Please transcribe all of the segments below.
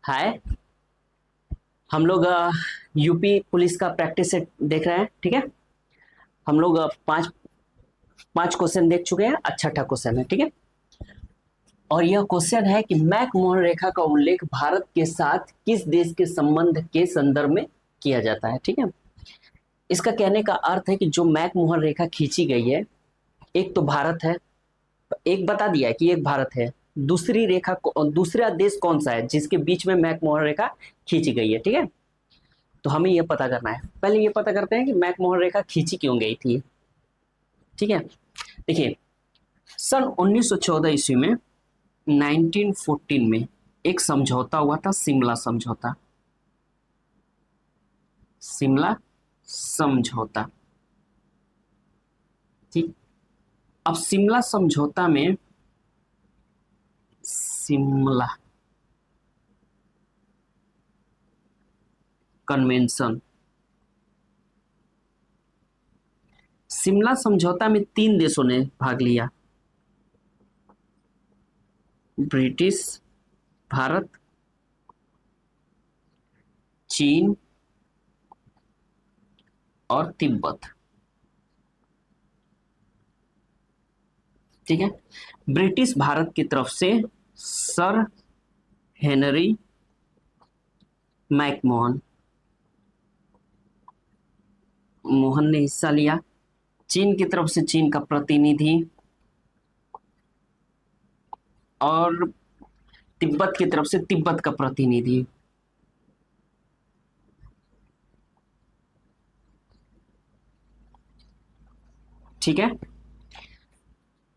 हाय। हम लोग UP police का प्रैक्टिस सेट देख रहे हैं, ठीक है। हम लोग पांच पांच क्वेश्चन देख चुके हैं। अच्छा अच्छा क्वेश्चन है, ठीक है। और यह क्वेश्चन है कि मैक मोहन रेखा का उल्लेख भारत के साथ किस देश के संबंध के संदर्भ में किया जाता है, ठीक है। इसका कहने का अर्थ है कि जो मैक मोहन रेखा खींची गई है, एक तो भारत है, एक बता दिया है कि एक भारत है। दूसरी रेखा दूसरा देश कौन सा है जिसके बीच में मैक मोहन रेखा खींची गई है, ठीक है। तो हमें यह पता करना है। पहले ये पता करते हैं कि मैक मोहन रेखा खींची क्यों गई थी, ठीक है। देखिए, सन 1914 ईस्वी में 1914 में एक समझौता हुआ था, शिमला समझौता। शिमला समझौता, ठीक। अब शिमला समझौता में शिमला कन्वेंशन, शिमला समझौता में तीन देशों ने भाग लिया। ब्रिटिश, भारत, चीन और तिब्बत, ठीक है। ब्रिटिश भारत की तरफ से सर हेनरी मैकमोहन मोहन ने हिस्सा लिया। चीन की तरफ से चीन का प्रतिनिधि, और तिब्बत की तरफ से तिब्बत का प्रतिनिधि, ठीक है।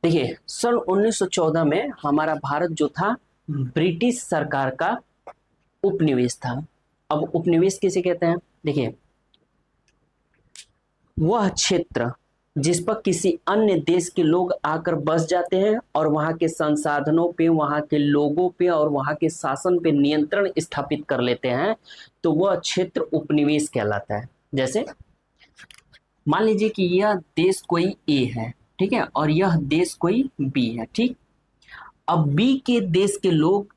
देखिए, सन 1914 में हमारा भारत जो था, ब्रिटिश सरकार का उपनिवेश था। अब उपनिवेश किसे कहते हैं? देखिए, वह क्षेत्र जिस पर किसी अन्य देश के लोग आकर बस जाते हैं और वहां के संसाधनों पे, वहां के लोगों पे और वहां के शासन पे नियंत्रण स्थापित कर लेते हैं, तो वह क्षेत्र उपनिवेश कहलाता है। जैसे मान लीजिए कि यह देश कोई ए है, ठीक है, और यह देश कोई बी है, ठीक। अब बी के देश के लोग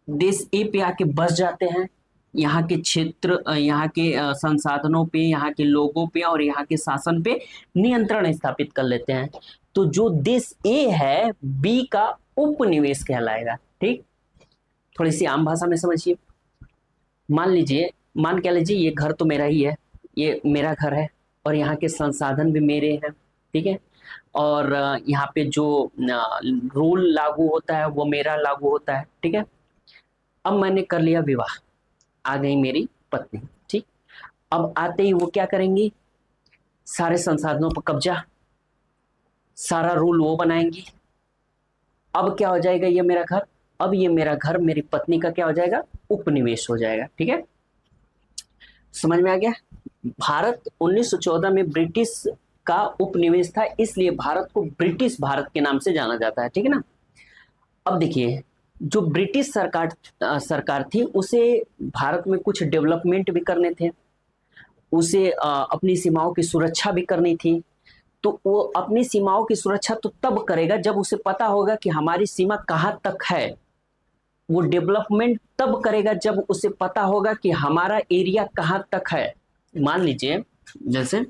देश ए पे आके बस जाते हैं। यहाँ के क्षेत्र, यहाँ के संसाधनों पे, यहाँ के लोगों पे और यहाँ के शासन पे नियंत्रण स्थापित कर लेते हैं। तो जो देश ए है, बी का उपनिवेश कहलाएगा, ठीक। थोड़ी सी आम भाषा में समझिए। मान कह लीजिए ये घर तो मेरा ही है, ये मेरा घर है, और यहाँ के संसाधन भी मेरे हैं, ठीक है। और यहाँ पे जो रूल लागू होता है वो मेरा लागू होता है, ठीक है। अब मैंने कर लिया विवाह, आ गई मेरी पत्नी, ठीक। अब आते ही वो क्या करेंगी? सारे संसाधनों पर कब्जा, सारा रूल वो बनाएंगी। अब क्या हो जाएगा? ये मेरा घर, अब ये मेरा घर मेरी पत्नी का क्या हो जाएगा? उपनिवेश हो जाएगा, ठीक है। समझ में आ गया? भारत 1914 में ब्रिटिश का उपनिवेश था, इसलिए भारत को ब्रिटिश भारत के नाम से जाना जाता है, ठीक है ना। अब देखिए, जो ब्रिटिश सरकार थी, उसे भारत में कुछ डेवलपमेंट भी करने थे, उसे अपनी सीमाओं की सुरक्षा भी करनी थी। तो वो अपनी सीमाओं की सुरक्षा तो तब करेगा जब उसे पता होगा कि हमारी सीमा कहाँ तक है। वो डेवलपमेंट तब करेगा जब उसे पता होगा कि हमारा एरिया कहाँ तक है। मान लीजिए, जैसे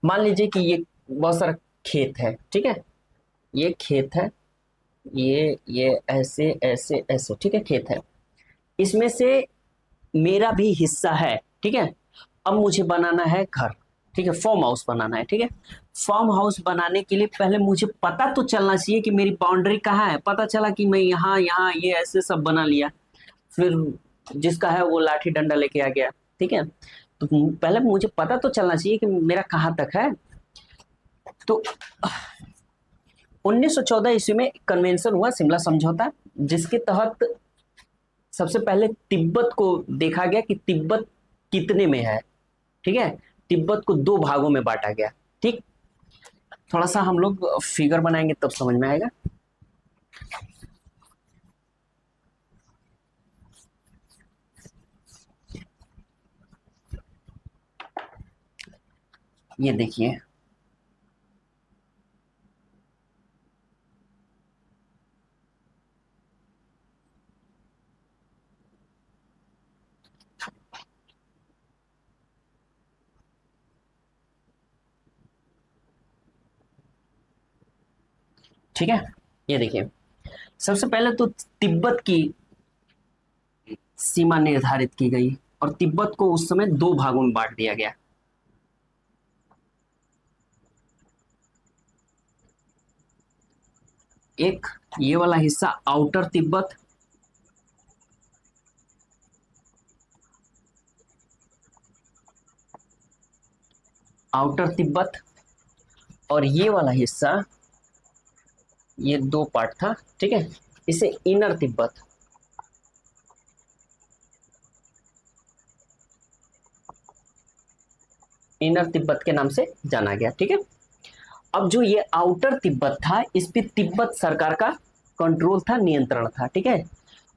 मान लीजिए कि ये बहुत सारा खेत है, ठीक है। ये खेत है, ये ऐसे ऐसे ऐसे, ठीक है, खेत है। इसमें से मेरा भी हिस्सा है, ठीक है। अब मुझे बनाना है घर, ठीक है, फार्म हाउस बनाना है, ठीक है। फार्म हाउस बनाने के लिए पहले मुझे पता तो चलना चाहिए कि मेरी बाउंड्री कहाँ है। पता चला कि मैं यहाँ यहाँ ये ऐसे सब बना लिया, फिर जिसका है वो लाठी डंडा लेके आ गया, ठीक है। तो पहले मुझे पता तो चलना चाहिए कि मेरा कहाँ तक है। तो 1914 ईस्वी में कन्वेंशन हुआ, शिमला समझौता, जिसके तहत सबसे पहले तिब्बत को देखा गया कि तिब्बत कितने में है, ठीक है। तिब्बत को दो भागों में बांटा गया, ठीक। थोड़ा सा हम लोग फिगर बनाएंगे तब समझ में आएगा। ये देखिए, ठीक है, ये देखिए, सबसे पहले तो तिब्बत की सीमा निर्धारित की गई, और तिब्बत को उस समय दो भागों में बांट दिया गया। एक ये वाला हिस्सा आउटर तिब्बत, आउटर तिब्बत, और ये वाला हिस्सा, ये दो पार्ट था, ठीक है, इसे इनर तिब्बत, इनर तिब्बत के नाम से जाना गया। ठीक है, अब जो ये आउटर तिब्बत था, इस पे तिब्बत सरकार का कंट्रोल था, नियंत्रण था। ठीक है,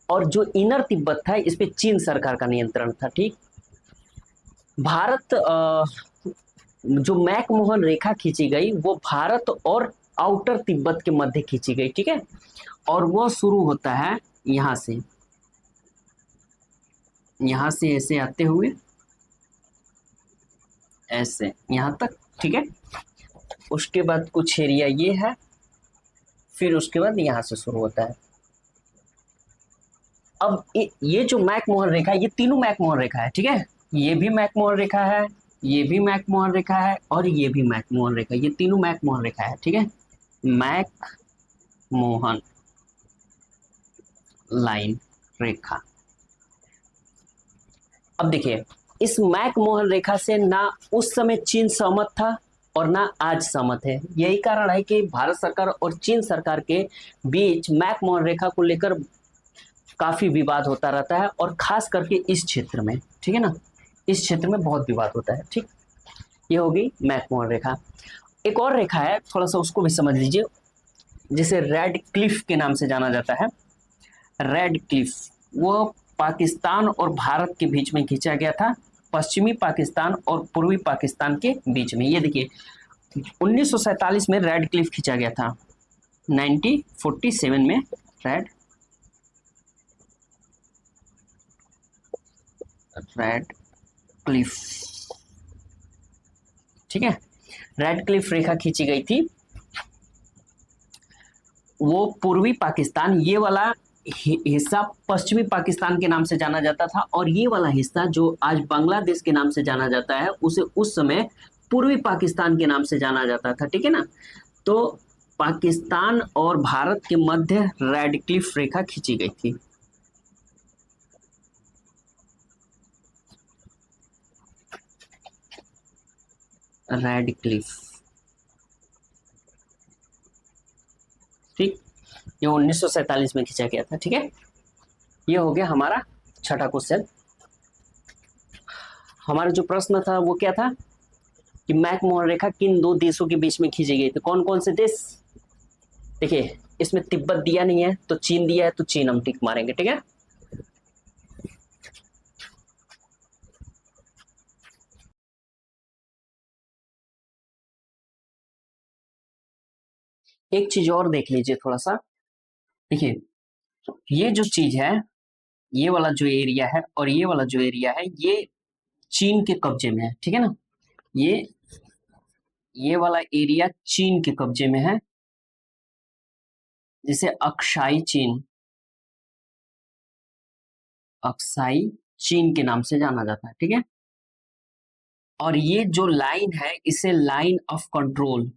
और जो इनर तिब्बत था, इस पे चीन सरकार का नियंत्रण था। ठीक, भारत जो मैकमोहन रेखा खींची गई वो भारत और आउटर तिब्बत के मध्य खींची गई। ठीक है, और वो शुरू होता है यहां से, यहां से ऐसे आते हुए ऐसे यहां तक। ठीक है, उसके बाद कुछ एरिया ये है, फिर उसके बाद यहां से शुरू होता है। अब ये जो मैकमोहन रेखा है, ये तीनों मैकमोहन रेखा है। ठीक है, ये भी मैकमोहन रेखा है, ये भी मैकमोहन रेखा है, और ये भी मैकमोहन रेखा है, ये तीनों मैकमोहन रेखा है। ठीक है, मैकमोहन लाइन रेखा। अब देखिए, इस मैकमोहन रेखा से ना उस समय चीन सहमत था और ना आज सहमत है। यही कारण है कि भारत सरकार और चीन सरकार के बीच मैकमोहन रेखा को लेकर काफी विवाद होता रहता है, और खास करके इस क्षेत्र में। ठीक है ना, इस क्षेत्र में बहुत विवाद होता है। ठीक, ये होगी मैकमोहन रेखा। एक और रेखा है, थोड़ा सा उसको भी समझ लीजिए, जिसे रेड क्लिफ के नाम से जाना जाता है। रेड क्लिफ वो पाकिस्तान और भारत के बीच में खींचा गया था, पश्चिमी पाकिस्तान और पूर्वी पाकिस्तान के बीच में। ये देखिए, 1947 में रेड क्लिफ खींचा गया था, 1947 में रेड रेड क्लिफ। ठीक है, रेड क्लिफ रेखा खींची गई थी। वो पूर्वी पाकिस्तान, ये वाला हिस्सा पश्चिमी पाकिस्तान के नाम से जाना जाता था, और ये वाला हिस्सा जो आज बांग्लादेश के नाम से जाना जाता है, उसे उस समय पूर्वी पाकिस्तान के नाम से जाना जाता था। ठीक है ना, तो पाकिस्तान और भारत के मध्य रेड क्लिफ रेखा खींची गई थी। रेड क्लिफ, ठीक, ये 1947 में खींचा गया था। ठीक है, ये हो गया हमारा छठा क्वेश्चन। हमारा जो प्रश्न था वो क्या था कि मैकमोहन रेखा किन दो देशों के बीच में खींची गई थी, कौन कौन से देश। देखिए, इसमें तिब्बत दिया नहीं है, तो चीन दिया है, तो चीन हम टिक मारेंगे। ठीक है, एक चीज और देख लीजिए थोड़ा सा। देखिए, ये जो चीज है, ये वाला जो एरिया है और ये वाला जो एरिया है, ये चीन के कब्जे में है। ठीक है ना, ये ये वाला एरिया चीन के कब्जे में है, जिसे अक्साई चीन, अक्साई चीन के नाम से जाना जाता है। ठीक है, और ये जो लाइन है, इसे line of control,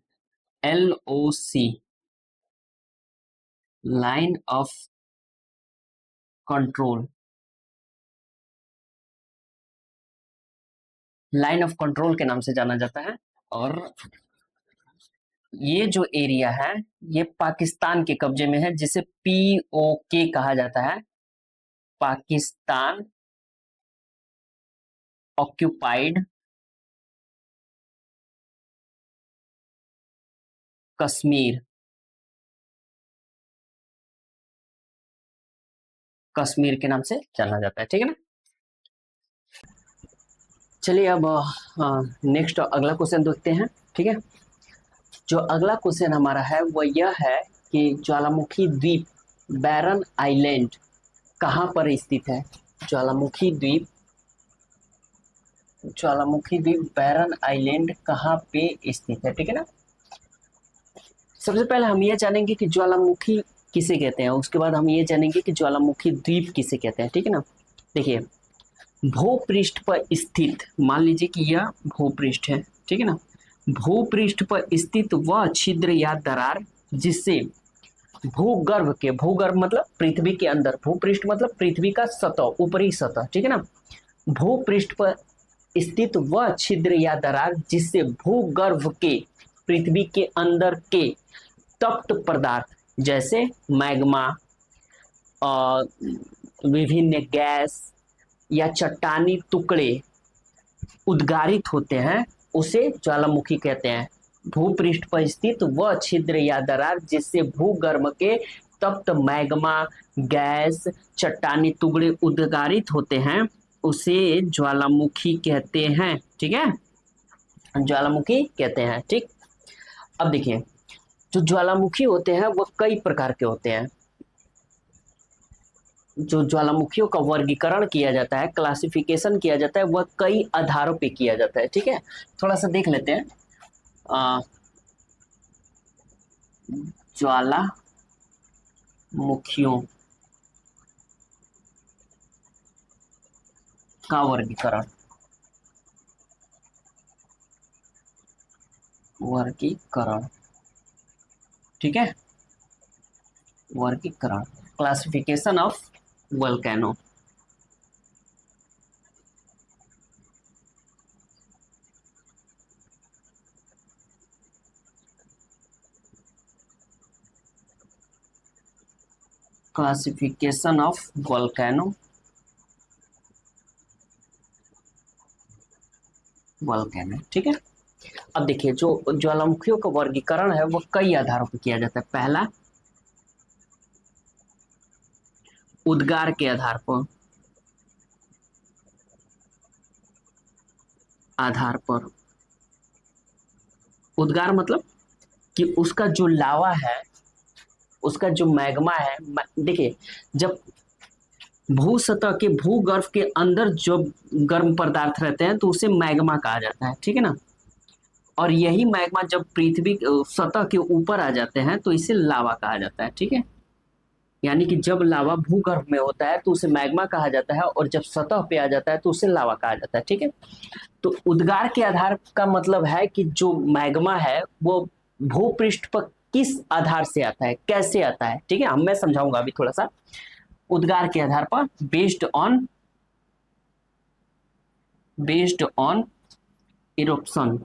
LOC, line of control, line of control के नाम से जाना जाता है। और ये जो एरिया है, ये पाकिस्तान के कब्जे में है, जिसे POK कहा जाता है, पाकिस्तान ऑक्यूपाइड कश्मीर, कश्मीर के नाम से जाना जाता है। ठीक है ना, चलिए अब नेक्स्ट अगला क्वेश्चन देखते हैं। ठीक है, जो अगला क्वेश्चन हमारा है वो यह है कि ज्वालामुखी द्वीप, बैरन आइलैंड, कहाँ पर स्थित है। ज्वालामुखी द्वीप, ज्वालामुखी द्वीप बैरन आइलैंड कहाँ पे स्थित है। ठीक है ना, सबसे पहले हम ये जानेंगे कि ज्वालामुखी किसे कहते हैं, उसके बाद हम ये जानेंगे कि ज्वालामुखी द्वीप किसे कहते हैं, ठीक है ना। देखिए, भूपृष्ठ पर स्थित, मान लीजिए कि यह भूपृष्ठ है, ठीक है ना। भूपृष्ठ पर स्थित वह छिद्र या दरार जिससे भूगर्भ के, भूगर्भ मतलब पृथ्वी के अंदर, भूपृष्ठ मतलब पृथ्वी का सतह, ऊपरी सतह, ठीक है ना। भूपृष्ठ पर स्थित वह छिद्र या दरार जिससे भूगर्भ के, पृथ्वी के अंदर के तप्त पदार्थ जैसे मैग्मा और विभिन्न गैस या चट्टानी टुकड़े उद्गारित होते हैं, उसे ज्वालामुखी कहते हैं। भूपृष्ठ पर स्थित वह छिद्र या दरार जिससे भूगर्भ के तप्त मैग्मा, गैस, चट्टानी टुकड़े उद्गारित होते हैं, उसे ज्वालामुखी कहते हैं, ठीक है। ज्वालामुखी कहते हैं, ठीक। अब देखिए, जो ज्वालामुखी होते हैं वो कई प्रकार के होते हैं। जो ज्वालामुखियों का वर्गीकरण किया जाता है, क्लासिफिकेशन किया जाता है, वह कई आधारों पे किया जाता है, ठीक है। थोड़ा सा देख लेते हैं। ज्वालामुखियों का वर्गीकरण, वर्गीकरण, ठीक है। वर्गीकरण, classification of volcano. Classification of volcano, volcano, ठीक है। अब देखिए, जो ज्वालामुखियों का वर्गीकरण है वो कई आधारों पर किया जाता है। पहला, उद्गार के आधार पर, उद्गार मतलब कि उसका जो लावा है, उसका जो मैग्मा है, देखिए, जब भू सतह के, भूगर्भ के अंदर जो गर्म पदार्थ रहते हैं तो उसे मैग्मा कहा जाता है, ठीक है ना। और यही मैग्मा जब पृथ्वी सतह के ऊपर आ जाते हैं तो इसे लावा कहा जाता है, ठीक है। यानी कि जब लावा भूगर्भ में होता है तो उसे मैग्मा कहा जाता है, और जब सतह पे आ जाता है तो उसे लावा कहा जाता है, ठीक है। तो उद्गार के आधार का मतलब है कि जो मैग्मा है वो भूपृष्ठ पर किस आधार से आता है, कैसे आता है, ठीक है। हम मैं समझाऊंगा अभी थोड़ा सा। उद्गार के आधार पर, बेस्ड ऑन इरोप्शन,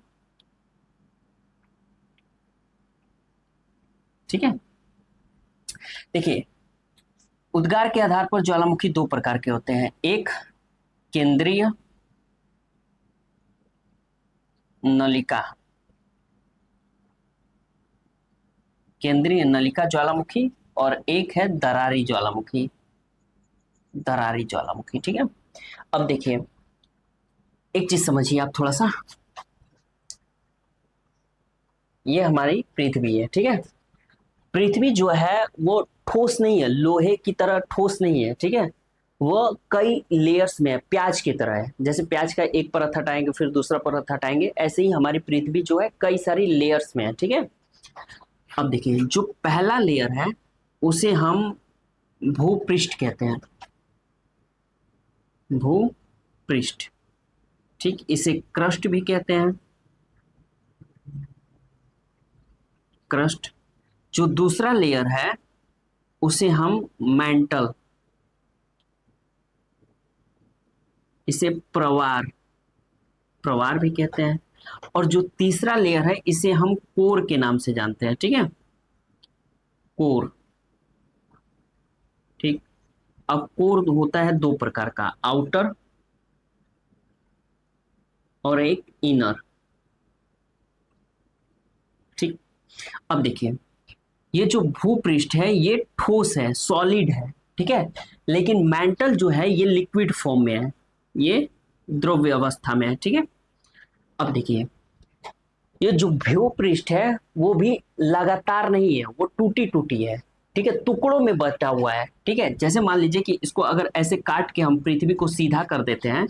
ठीक है। देखिए, उद्गार के आधार पर ज्वालामुखी दो प्रकार के होते हैं। एक, केंद्रीय नलिका, केंद्रीय नलिका ज्वालामुखी, और एक है दरारी ज्वालामुखी, दरारी ज्वालामुखी, ठीक है। अब देखिए, एक चीज समझिए आप थोड़ा सा। ये हमारी पृथ्वी है, ठीक है। पृथ्वी जो है वो ठोस नहीं है, लोहे की तरह ठोस नहीं है, ठीक है। वो कई लेयर्स में है, प्याज की तरह है। जैसे प्याज का एक परत हटाएंगे फिर दूसरा परत हटाएंगे, ऐसे ही हमारी पृथ्वी जो है कई सारी लेयर्स में है, ठीक है। अब देखिए, जो पहला लेयर है उसे हम भूपृष्ठ कहते हैं, भूपृष्ठ, ठीक। इसे क्रस्ट भी कहते हैं, क्रस्ट। जो दूसरा लेयर है उसे हम मेंटल, इसे प्रवार, प्रवार भी कहते हैं। और जो तीसरा लेयर है इसे हम कोर के नाम से जानते हैं, ठीक है, कोर, ठीक। अब कोर होता है दो प्रकार का, आउटर और एक इनर, ठीक। अब देखिए, ये जो भूपृष्ठ है ये ठोस है, सॉलिड है, ठीक है। लेकिन मेंटल जो है ये लिक्विड फॉर्म में है, ये द्रव्य अवस्था में है, ठीक है। अब देखिए, ये जो भूपृष्ठ है वो भी लगातार नहीं है, वो टूटी टूटी है, ठीक है, टुकड़ों में बटा हुआ है, ठीक है। जैसे मान लीजिए कि इसको अगर ऐसे काट के हम पृथ्वी को सीधा कर देते हैं,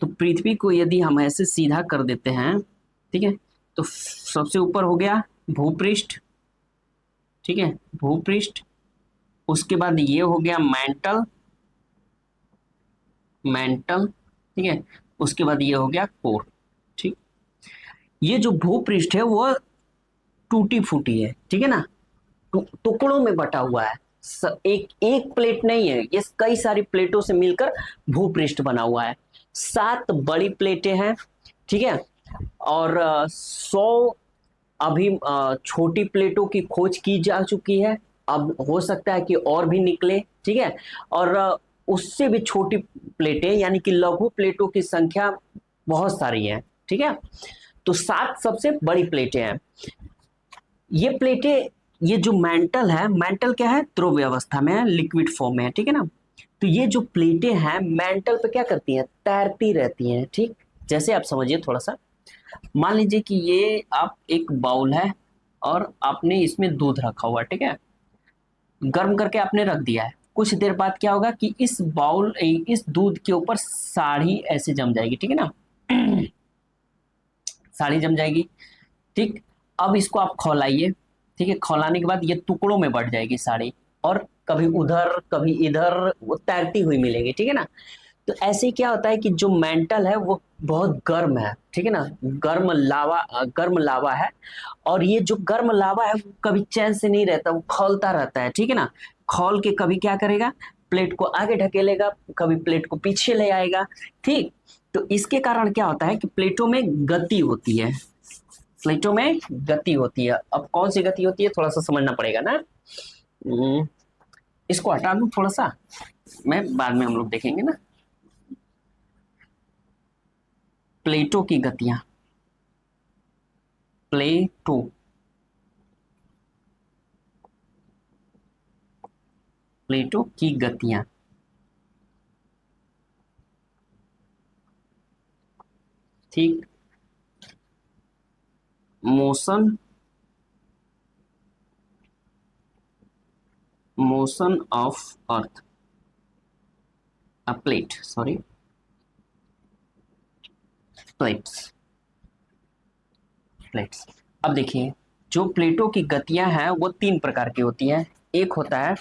तो पृथ्वी को यदि हम ऐसे सीधा कर देते हैं, ठीक है, तो सबसे ऊपर हो गया भूपृष्ठ, ठीक है, भूपृष्ठ। उसके बाद ये हो गया मेंटल, मेंटल, ठीक है। उसके बाद ये हो गया कोर। ठीक, ये जो भूपृष्ठ है वो टूटी फूटी है, ठीक है ना, टुकड़ों में बटा हुआ है। एक एक प्लेट नहीं है, ये कई सारी प्लेटों से मिलकर भूपृष्ठ बना हुआ है। 7 बड़ी प्लेटें हैं, ठीक है। और 100 अभी छोटी प्लेटों की खोज की जा चुकी है। अब हो सकता है कि और भी निकले, ठीक है। और उससे भी छोटी प्लेटें यानी कि लघु प्लेटों की संख्या बहुत सारी है, ठीक है। तो 7 सबसे बड़ी प्लेटें हैं। ये प्लेटें, ये जो मेंटल है, मेंटल क्या है, द्रव्य अवस्था में है, लिक्विड फॉर्म में है, ठीक है ना। तो ये जो प्लेटें हैं मेंटल पे क्या करती हैं, तैरती रहती हैं, ठीक। जैसे आप समझिए थोड़ा सा, मान लीजिए कि ये आप एक बाउल है और आपने इसमें दूध रखा हुआ है, ठीक है। गर्म करके आपने रख दिया है, कुछ देर बाद क्या होगा कि इस बाउल, इस दूध के ऊपर साड़ी ऐसे जम जाएगी, ठीक है ना। साड़ी जम जाएगी, ठीक। अब इसको आप खौलाइए, ठीक है। खौलाने के बाद ये टुकड़ों में बढ़ जाएगी साड़ी, और कभी उधर कभी इधर वो तैरती हुई मिलेगी, ठीक है ना। तो ऐसे ही क्या होता है कि जो मेंटल है वो बहुत गर्म है, ठीक है ना, गर्म लावा है। और ये जो गर्म लावा है वो कभी चैन से नहीं रहता, वो खौलता रहता है, ठीक है ना। खौल के कभी क्या करेगा, प्लेट को आगे ढकेलेगा, कभी प्लेट को पीछे ले आएगा, ठीक। तो इसके कारण क्या होता है कि प्लेटों में गति होती है, प्लेटों में गति होती है। अब कौन सी गति होती है थोड़ा सा समझना पड़ेगा ना। हम्म, इसको हटा दूं थोड़ा सा, मैं बाद में हम लोग देखेंगे ना। प्लेटों की गतियां, प्लेटो, प्लेटों की गतियां, ठीक। Motion, motion of earth, plate, sorry, plates, plates. अब देखिए, जो प्लेटों की गतियां हैं वो 3 प्रकार की होती हैं। एक होता है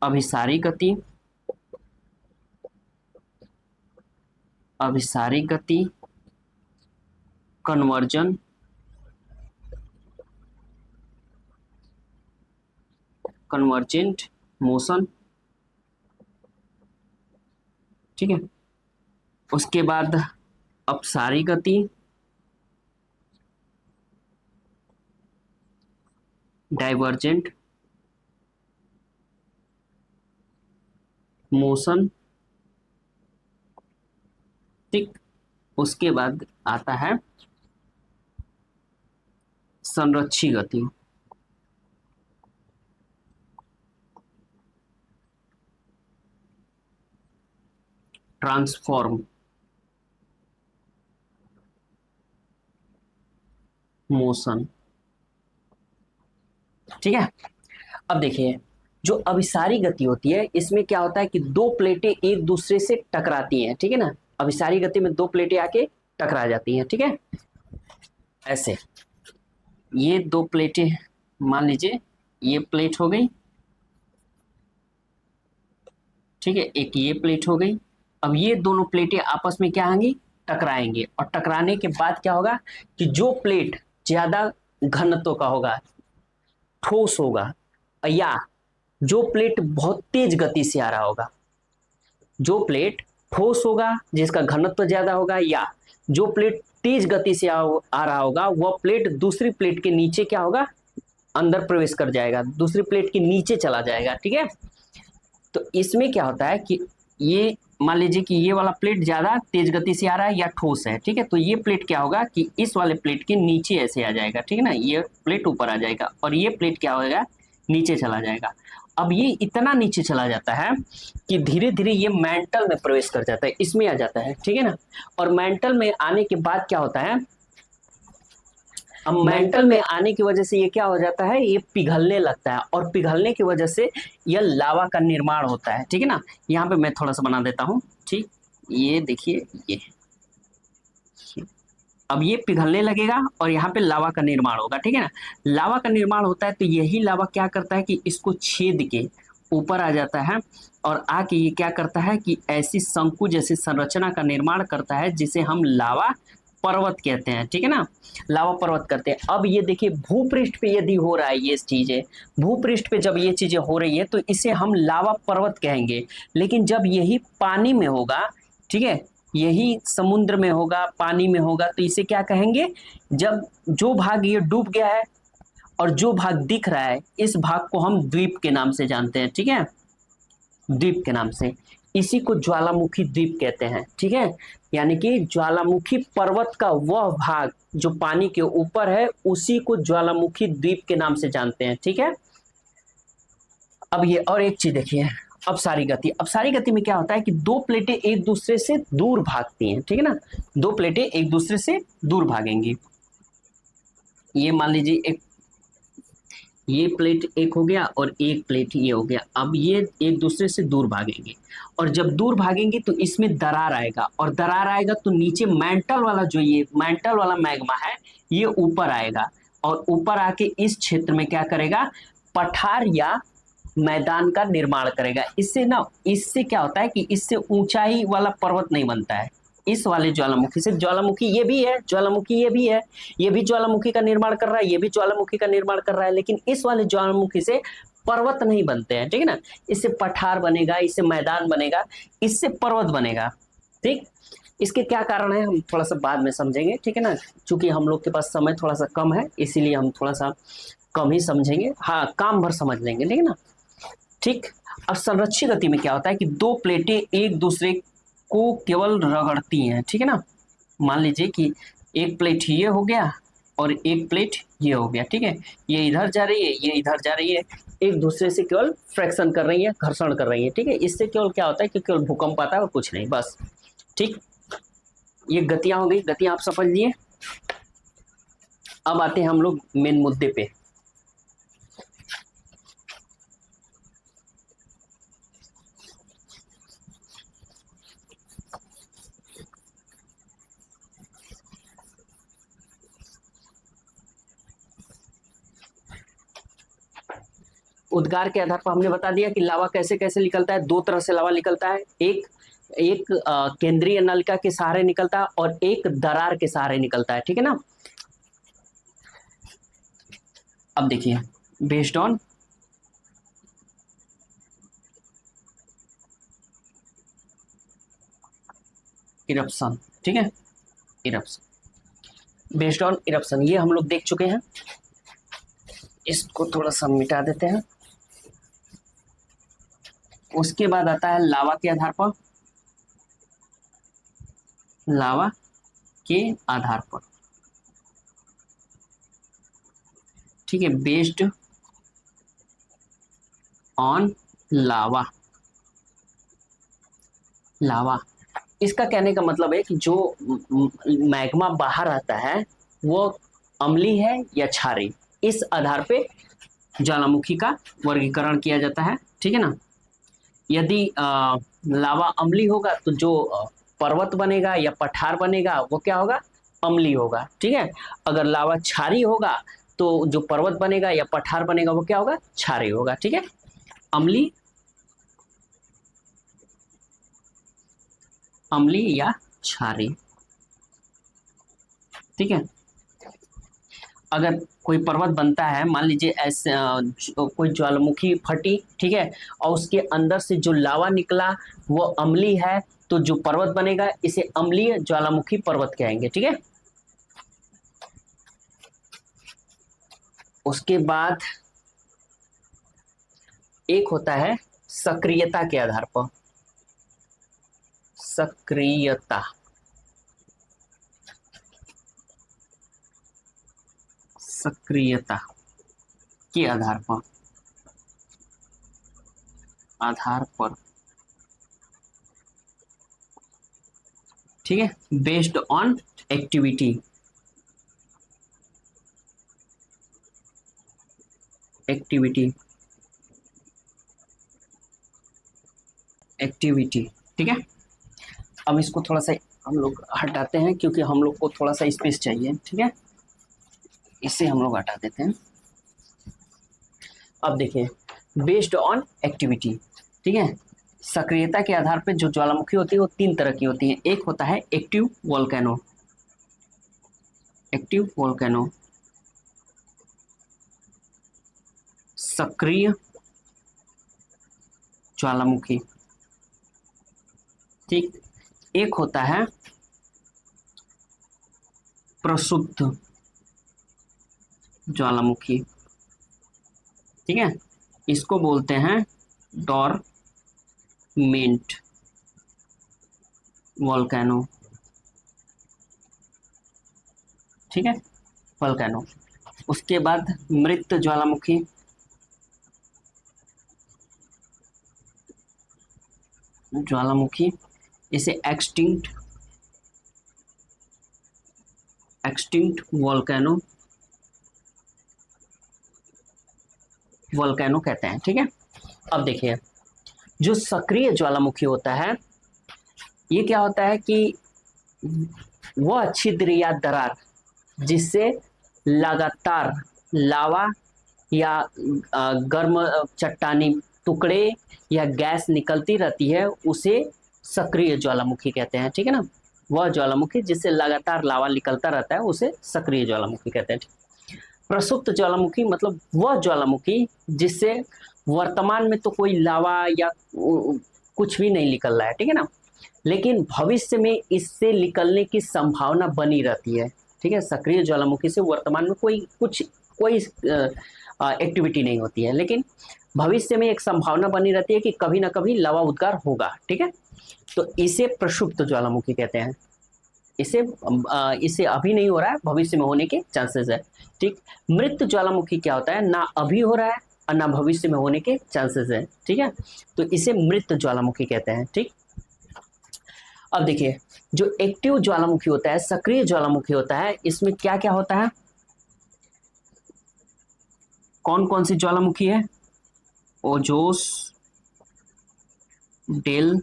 अभिसारी गति, अभिसारी गति, कन्वर्जन, कन्वर्जेंट मोशन, ठीक है। उसके बाद अपसारी गति, डाइवर्जेंट मोशन, ठीक। उसके बाद आता है संरक्षी गति, ट्रांसफॉर्म मोशन, ठीक है। अब देखिए, जो अभिसारी गति होती है इसमें क्या होता है कि 2 प्लेटें एक दूसरे से टकराती हैं, ठीक है ना। अभिसारी गति में 2 प्लेटें आके टकरा जाती हैं, ठीक है। ऐसे ये 2 प्लेटें, मान लीजिए ये प्लेट हो गई, ठीक है, एक ये प्लेट हो गई। अब ये दोनों प्लेटें आपस में क्या होंगी, टकराएंगे। और टकराने के बाद क्या होगा कि जो प्लेट ज्यादा घनत्व का होगा, ठोस होगा, या जो प्लेट बहुत तेज गति से आ रहा होगा, जो प्लेट ठोस होगा जिसका घनत्व ज्यादा होगा, या जो प्लेट तेज गति से आ रहा होगा, वह प्लेट दूसरी प्लेट के नीचे क्या होगा, अंदर प्रवेश कर जाएगा, दूसरी प्लेट के नीचे चला जाएगा, ठीक है। तो इसमें क्या होता है कि ये मान लीजिए कि ये वाला प्लेट ज्यादा तेज गति से आ रहा है या ठोस है, ठीक है। तो ये प्लेट क्या होगा कि इस वाले प्लेट के नीचे ऐसे आ जाएगा, ठीक है ना, ये प्लेट ऊपर आ जाएगा, और ये प्लेट क्या होगा, नीचे चला जाएगा। अब ये इतना नीचे चला जाता है कि धीरे धीरे ये मेंटल में प्रवेश कर जाता है, इसमें आ जाता है, ठीक है ना। और मेंटल में आने के बाद क्या होता है, अब मेंटल में आने की वजह से ये क्या हो जाता है, ये पिघलने लगता है, और पिघलने की वजह से यह लावा का निर्माण होता है, ठीक है ना। यहाँ पे मैं थोड़ा सा बना देता हूँ, ठीक। ये देखिए, ये अब ये पिघलने लगेगा और यहाँ पे लावा का निर्माण होगा, ठीक है ना। लावा का निर्माण होता है तो यही लावा क्या करता है कि इसको छेद के ऊपर आ जाता है, और आके ये क्या करता है कि ऐसी शंकु जैसी संरचना का निर्माण करता है जिसे हम लावा पर्वत कहते हैं, ठीक है ना। लावा पर्वत करते हैं। अब ये देखिए भूपृष्ठ पे यदि हो रहा है ये चीजें, भूपृष्ठ पे जब ये चीजें हो रही है तो इसे हम लावा पर्वत कहेंगे। लेकिन जब यही पानी में होगा, ठीक है, यही समुद्र में होगा, पानी में होगा, तो इसे क्या कहेंगे, जब जो भाग ये डूब गया है और जो भाग दिख रहा है इस भाग को हम द्वीप के नाम से जानते हैं, ठीक है, द्वीप के नाम से। इसी को ज्वालामुखी द्वीप कहते हैं, ठीक है। यानी कि ज्वालामुखी पर्वत का वह भाग जो पानी के ऊपर है उसी को ज्वालामुखी द्वीप के नाम से जानते हैं, ठीक है। अब ये और एक चीज देखिए, अपसारी गति। अपसारी गति में क्या होता है कि दो प्लेटें एक दूसरे से दूर भागती हैं, ठीक है ना। दो प्लेटें एक दूसरे से दूर भागेंगी। ये मान लीजिए एक, ये प्लेट एक हो गया और एक प्लेट ये हो गया। अब ये एक दूसरे से दूर भागेंगे, और जब दूर भागेंगे तो इसमें दरार आएगा, और दरार आएगा तो नीचे मैंटल वाला, जो ये मैंटल वाला मैग्मा है ये ऊपर आएगा, और ऊपर आके इस क्षेत्र में क्या करेगा, पठार या मैदान का निर्माण करेगा। इससे ना, इससे क्या होता है कि इससे ऊंचाई वाला पर्वत नहीं बनता है। इस वाले ज्वालामुखी से, ज्वालामुखी ये भी है, ज्वालामुखी ये भी है, ये भी ज्वालामुखी का निर्माण कर रहा है, ये भी ज्वालामुखी का निर्माण कर रहा है, लेकिन इस वाले ज्वालामुखी से पर्वत नहीं बनते हैं, ठीक है ना। इससे पठार बनेगा, इससे मैदान बनेगा, इससे पर्वत बनेगा, ठीक। इसके क्या कारण है हम थोड़ा सा बाद में समझेंगे, ठीक है ना। चूंकि हम लोग के पास समय थोड़ा सा कम है, इसीलिए हम थोड़ा सा कम ही समझेंगे, हाँ काम भर समझ लेंगे, ठीक है ना। ठीक। अब संरक्षित गति में क्या होता है कि दो प्लेटें एक दूसरे को केवल रगड़ती हैं, ठीक है ना। मान लीजिए कि एक प्लेट ये हो गया और एक प्लेट ये हो गया, ठीक है। ये इधर जा रही है, ये इधर जा रही है, एक दूसरे से केवल फ्रैक्शन कर रही है, घर्षण कर रही है, ठीक है। इससे केवल क्या होता है कि केवल भूकंप आता है और कुछ नहीं, बस। ठीक। ये गतियां हो गई, गतियां आप समझ लिए। अब आते हैं हम लोग मेन मुद्दे पे। उद्गार के आधार पर हमने बता दिया कि लावा कैसे कैसे निकलता है। दो तरह से लावा निकलता है, एक एक केंद्रीय नलिका के सहारे निकलता है और एक दरार के सहारे निकलता है, ठीक है ना। अब देखिए, बेस्ड ऑन इरप्शन, ठीक है, इरप्शन, बेस्ड ऑन इरप्शन, ये हम लोग देख चुके हैं। इसको थोड़ा सा मिटा देते हैं। उसके बाद आता है लावा के आधार पर, लावा के आधार पर, ठीक है, बेस्ड ऑन लावा। लावा, इसका कहने का मतलब है कि जो मैग्मा बाहर आता है वो अम्लीय है या क्षारीय, इस आधार पे ज्वालामुखी का वर्गीकरण किया जाता है, ठीक है ना। यदि लावा अम्लीय होगा तो जो पर्वत बनेगा या पठार बनेगा वो क्या होगा, अम्लीय होगा, ठीक है। अगर लावा क्षारीय होगा तो जो पर्वत बनेगा या पठार बनेगा वो क्या होगा, क्षारीय होगा, ठीक है। अम्लीय, अम्लीय या क्षारीय, ठीक है। अगर कोई पर्वत बनता है, मान लीजिए ऐसे कोई ज्वालामुखी फटी, ठीक है, और उसके अंदर से जो लावा निकला वो अम्लीय है, तो जो पर्वत बनेगा इसे अम्लीय ज्वालामुखी पर्वत कहेंगे, ठीक है। उसके बाद एक होता है सक्रियता के आधार पर, सक्रियता, सक्रियता के आधार पर, आधार पर, ठीक है, based on activity, activity, activity, ठीक है। अब इसको थोड़ा सा हम लोग हटाते हैं क्योंकि हम लोग को थोड़ा सा स्पेस चाहिए, ठीक है, इसे हम लोग हटा देते हैं। अब देखिए, बेस्ड ऑन एक्टिविटी, ठीक है, सक्रियता के आधार पर जो ज्वालामुखी होती है वो तीन तरह की होती है। एक होता है एक्टिव वोल्केनो, एक्टिव वोल्केनो, सक्रिय ज्वालामुखी, ठीक। एक होता है प्रसुप्त ज्वालामुखी, ठीक है, इसको बोलते हैं डॉरमेंट वोल्केनो, ठीक है, वोल्केनो। उसके बाद मृत ज्वालामुखी, ज्वालामुखी, इसे एक्सटिंक्ट, एक्सटिंक्ट वोल्केनो, वोल्केनो कहते हैं, ठीक है। अब देखिए, जो सक्रिय ज्वालामुखी होता है, ये क्या होता है कि वह छिद्र या दरार जिससे लगातार लावा या गर्म चट्टानी टुकड़े या गैस निकलती रहती है, उसे सक्रिय ज्वालामुखी कहते हैं, ठीक है ना। वह ज्वालामुखी जिससे लगातार लावा निकलता रहता है उसे सक्रिय ज्वालामुखी कहते हैं। प्रसुप्त ज्वालामुखी मतलब वह ज्वालामुखी जिससे वर्तमान में तो कोई लावा या कुछ भी नहीं निकल रहा है, ठीक है ना, लेकिन भविष्य में इससे निकलने की संभावना बनी रहती है, ठीक है। सक्रिय ज्वालामुखी से वर्तमान में कोई एक्टिविटी नहीं होती है, लेकिन भविष्य में एक संभावना बनी रहती है कि कभी ना कभी लवा उद्गार होगा, ठीक है। तो इसे प्रक्षुब्ध ज्वालामुखी कहते हैं। इसे अभी नहीं हो रहा है, भविष्य में होने के चांसेस है, ठीक। मृत ज्वालामुखी क्या होता है, ना अभी हो रहा है और ना भविष्य में होने के चांसेस है, ठीक है, तो इसे मृत ज्वालामुखी कहते हैं, ठीक। अब देखिए, जो एक्टिव ज्वालामुखी होता है, सक्रिय ज्वालामुखी होता है, इसमें क्या क्या होता है, कौन कौन सी ज्वालामुखी है, ओजोस डेल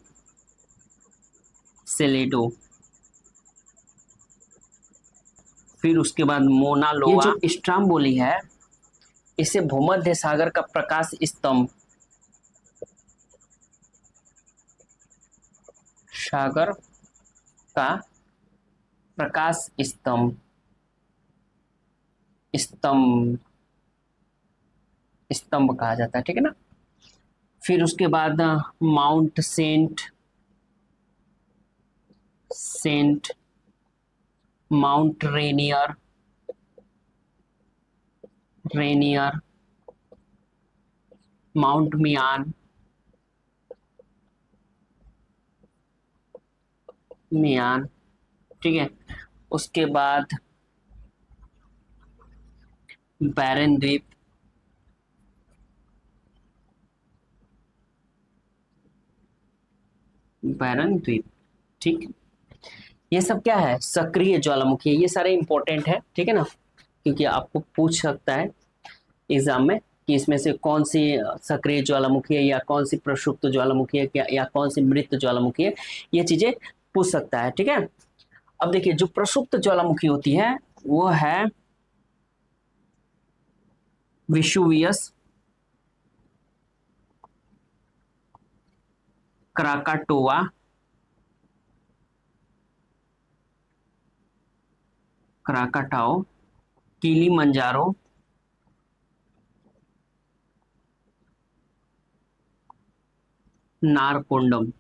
सेलेडो, फिर उसके बाद मोना लोआ। ये जो स्ट्राम्बोली है, इसे भूमध्य सागर का प्रकाश स्तंभ, सागर का प्रकाश स्तंभ, स्तंभ, स्तंभ कहा जाता है, ठीक है ना। फिर उसके बाद Mount Saint, Saint, Mount Rainier, Rainier, Mount Mayon, Mayon, ठीक है। उसके बाद बैरन द्वीप, बैरन द्वीप, ठीक। ये सब क्या है, सक्रिय ज्वालामुखी है, ये सारे इंपॉर्टेंट है, ठीक है ना, क्योंकि आपको पूछ सकता है एग्जाम में कि इसमें से कौन सी सक्रिय ज्वालामुखी है या कौन सी प्रक्षुब्ध ज्वालामुखी है, क्या या कौन सी मृत ज्वालामुखी है, ये चीजें पूछ सकता है, ठीक है। अब देखिए, जो प्रक्षुब्ध ज्वालामुखी होती है वो है विशुवियस, क्राकाटोवा, क्राकाटाओ, किलीमंजारो, नारकोंडम,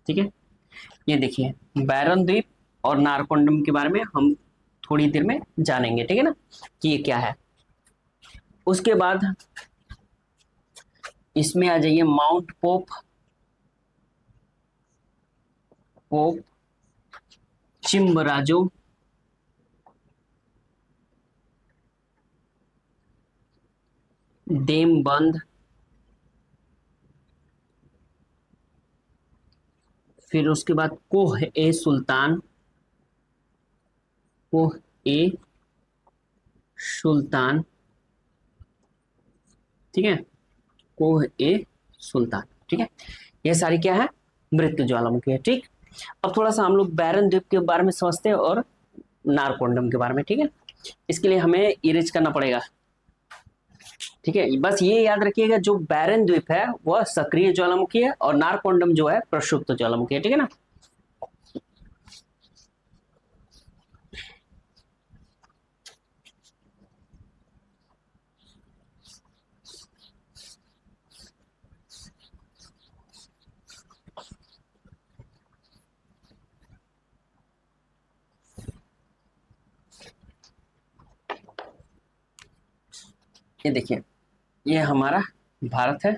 ठीक है। ये देखिए, बैरन द्वीप और नारकोंडम के बारे में हम थोड़ी देर में जानेंगे, ठीक है ना, कि ये क्या है। उसके बाद इसमें आ जाइए माउंट पोप, पोप चिम्बराजो, देमबंद, फिर उसके बाद कोह ए सुल्तान, कोह ए सुल्तान, ठीक है, कोह ए सुल्तान, ठीक है, ये सारी क्या है, मृत ज्वालामुखी है। ठीक, अब थोड़ा सा हम लोग बैरन द्वीप के बारे में समझते हैं और नारकोंडम के बारे में। ठीक है, इसके लिए हमें इरेज करना पड़ेगा। ठीक है, बस ये याद रखिएगा, जो बैरन द्वीप है वह सक्रिय ज्वालामुखी है और नारकोंडम जो है प्रक्षुब्ध ज्वालामुखी है। ठीक है ना। ये देखिए, ये हमारा भारत है।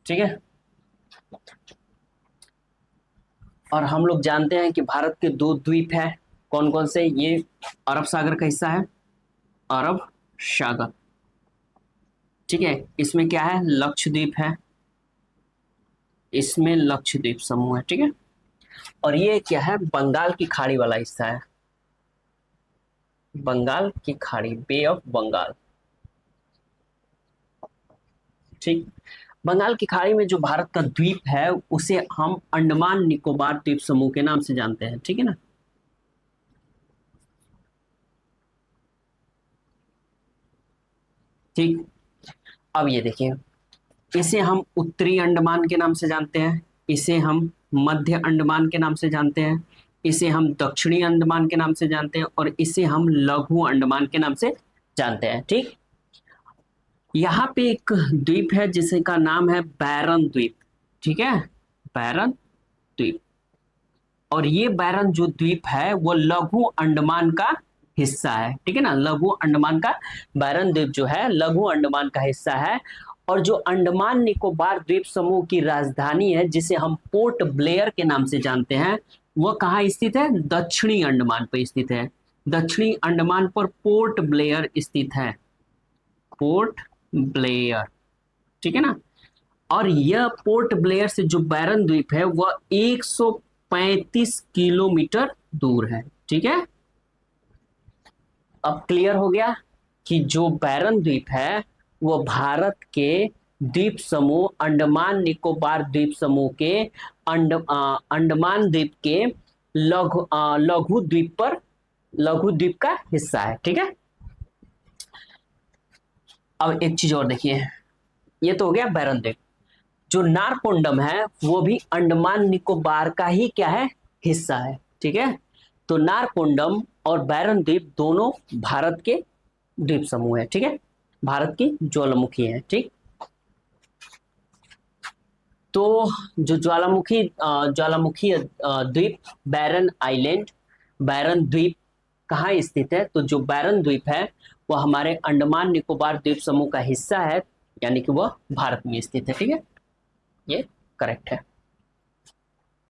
ठीक है, और हम लोग जानते हैं कि भारत के दो द्वीप हैं, कौन कौन से, ये अरब सागर का हिस्सा है, अरब सागर। ठीक है, इसमें क्या है, लक्षद्वीप है, इसमें लक्षद्वीप समूह है। ठीक है, और ये क्या है, बंगाल की खाड़ी वाला हिस्सा है, बंगाल की खाड़ी, बे ऑफ बंगाल। ठीक, बंगाल की खाड़ी में जो भारत का द्वीप है उसे हम अंडमान निकोबार द्वीप समूह के नाम से जानते हैं। ठीक है ना। ठीक, अब ये देखिए, इसे हम उत्तरी अंडमान के नाम से जानते हैं, इसे हम मध्य अंडमान के नाम से जानते हैं, इसे हम दक्षिणी अंडमान के नाम से जानते हैं और इसे हम लघु अंडमान के नाम से जानते हैं। ठीक, यहाँ पे एक द्वीप है जिसका नाम है बैरन द्वीप। ठीक है, बैरन द्वीप, और ये बैरन जो द्वीप है वो लघु अंडमान का हिस्सा है। ठीक है ना, लघु अंडमान का बैरन द्वीप जो है लघु अंडमान का हिस्सा है। और जो अंडमान निकोबार द्वीप समूह की राजधानी है जिसे हम पोर्ट ब्लेयर के नाम से जानते हैं, वह कहाँ स्थित है, दक्षिणी अंडमान पर स्थित है। दक्षिणी अंडमान पर पोर्ट ब्लेयर स्थित है, पोर्ट ब्लेयर। ठीक है ना, और यह पोर्ट ब्लेयर से जो बैरन द्वीप है वह 135 किलोमीटर दूर है। ठीक है, अब क्लियर हो गया कि जो बैरन द्वीप है वो भारत के द्वीप समूह अंडमान निकोबार द्वीप समूह के अंडमान द्वीप के लघु द्वीप पर, लघु द्वीप का हिस्सा है। ठीक है, अब एक चीज और देखिए, ये तो हो गया बैरन द्वीप। जो नारकोंडम है वो भी अंडमान निकोबार का ही क्या है, हिस्सा है। ठीक है, तो नारकोंडम और बैरन द्वीप दोनों भारत के द्वीप समूह है। ठीक है, भारत की ज्वालामुखी है। ठीक, तो जो ज्वालामुखी द्वीप बैरन आइलैंड, बैरन द्वीप कहाँ स्थित है, तो जो बैरन द्वीप है वह हमारे अंडमान निकोबार द्वीप समूह का हिस्सा है, यानी कि वह भारत में स्थित है। ठीक है, ये करेक्ट है।